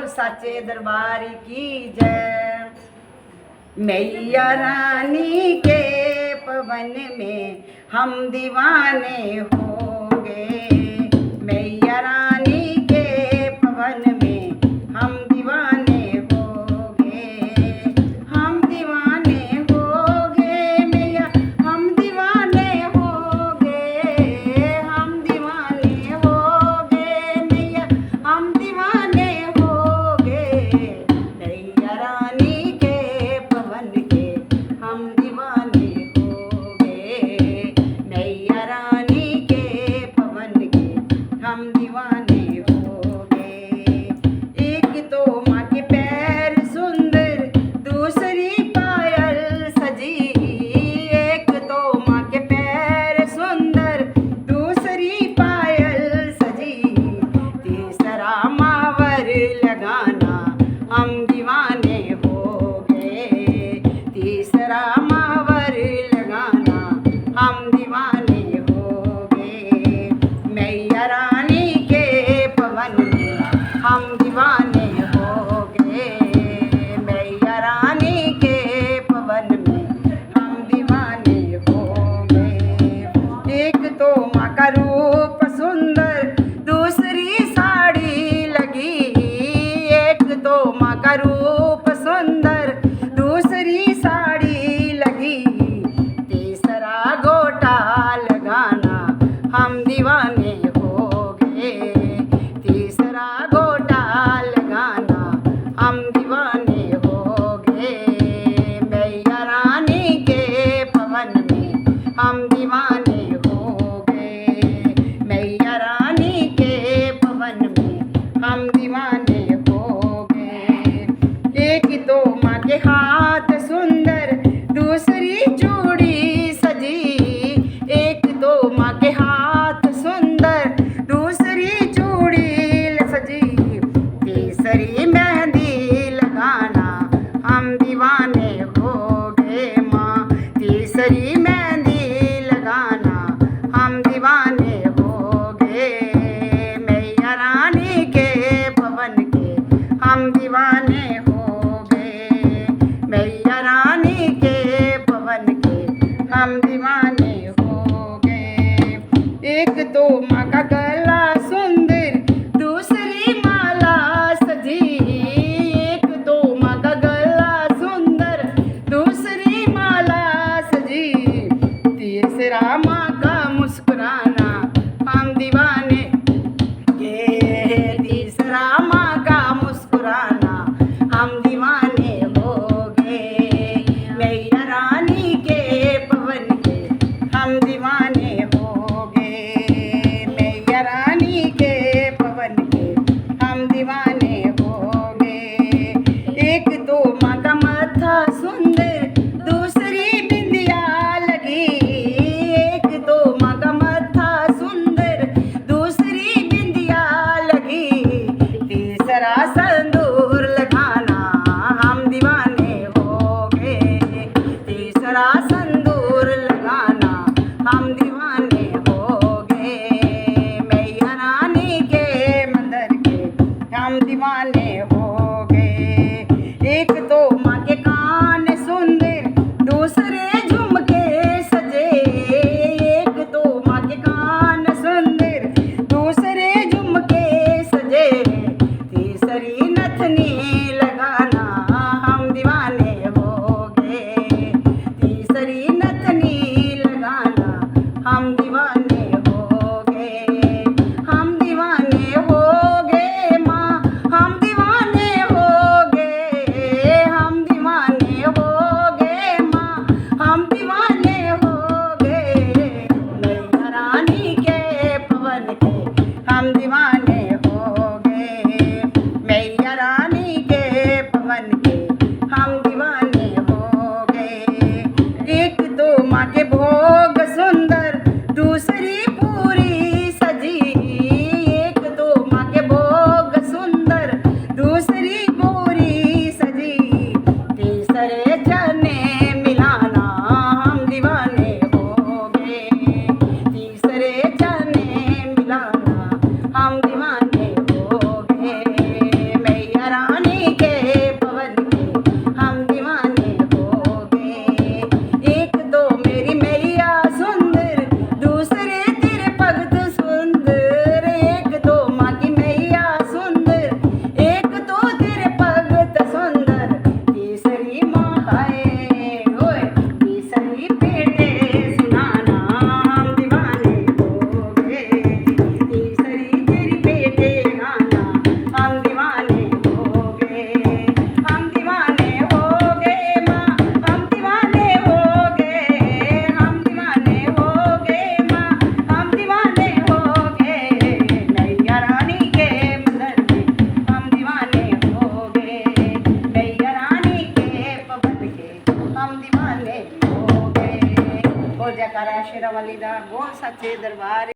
साचे दरबार की जय। मैया रानी के पवन में हम दीवाने हो गए। मैया रानी के पवन में हम दीवाने हो गए। हम दीवाने हो गए मैया, हम दीवाने हो गए। हम दीवाने हो गए मैया, हम दीवाने हो गए। मैया रानी के पवन के हम दीवाने हो गए। मैया रानी के पवन के हम दीवाने हो गए। एक तो माँ के पैर सुंदर, दूसरी पायल सजी। एक तो माँ के पैर सुंदर, दूसरी पायल सजी। तीसरा मावर लगाना हम दीवाने हो गए। तीसरा मावर लगाना हम दीवाने हो गए। मैया रानी के पवन में हम दीवाने हो गए। मैया रानी के पवन में हम दीवाने हो गए। एक तो माँ का रूप सुंदर, दूसरी साड़ी लगी। एक तो माँ का रूप सुंदर, दूसरी साड़ी लगी। तीसरा गोटा लगाना हम दीवाने हो गए। तीसरा गोटा लगाना हम दीवाने हो गए। मैया रानी के पवन में हम दीवाने हो गए। मैया रानी के पवन में हम दीवाने हो गए। एक तो माँ के हाथ सुंदर, दूसरी चूड़ी सजी। एक तो माँ के हाथ सुंदर, दूसरी चूड़ी सजी। तीसरी मेहंदी लगाना हम दीवाने हो गए माँ। तीसरी मेहंदी लगाना हम दीवाने हो गए। मैया रानी के पवन के हम दीवाने हो गए। मैया रानी के पवन के हम दीवाने हो गए। एक तो माँ का गला सुंदर, दूसरी माला सजी। एक तो माँ का गला सुंदर, दूसरी माला सजी। तीसरा माँ का मुस्कुराना हम दीवाने के। तीसरा माँ का मुस्कुराना हम दीवाने हो गए। मैया रानी के पवन के हम दीवाने हो गए। मैया रानी के पवन के हम दीवाने हो गए। एक तो माँ का माथा सुंदर, दूसरी बिंदिया लगी। एक तो माँ का माथा सुंदर, दूसरी बिंदिया लगी। तीसरा संदूर लगाना हम दीवाने हो गए। तीसरा संदूर लगाना हम दीवाने हो गए। मैया रानी के मंदिर के हम दीवाने हो गए। एक तो माँ के कान सुंदर, दूसरे झुमके सजे। एक तो माँ के कान सुंदर, दूसरे झुमके सजे। तीसरी नथनी लगाना हम दीवाने हो गए। तीसरी नथनी लगाना हम दीवाने हो गए। हम दीवाने हो गए माँ, हम दीवाने हो गए। हम दीवाने हो गए माँ, हम दीवाने हो गए। मैया रानी के पवन के हम दीवाने हो गए। मैया रानी वाली दा बोल सच्चे दरबार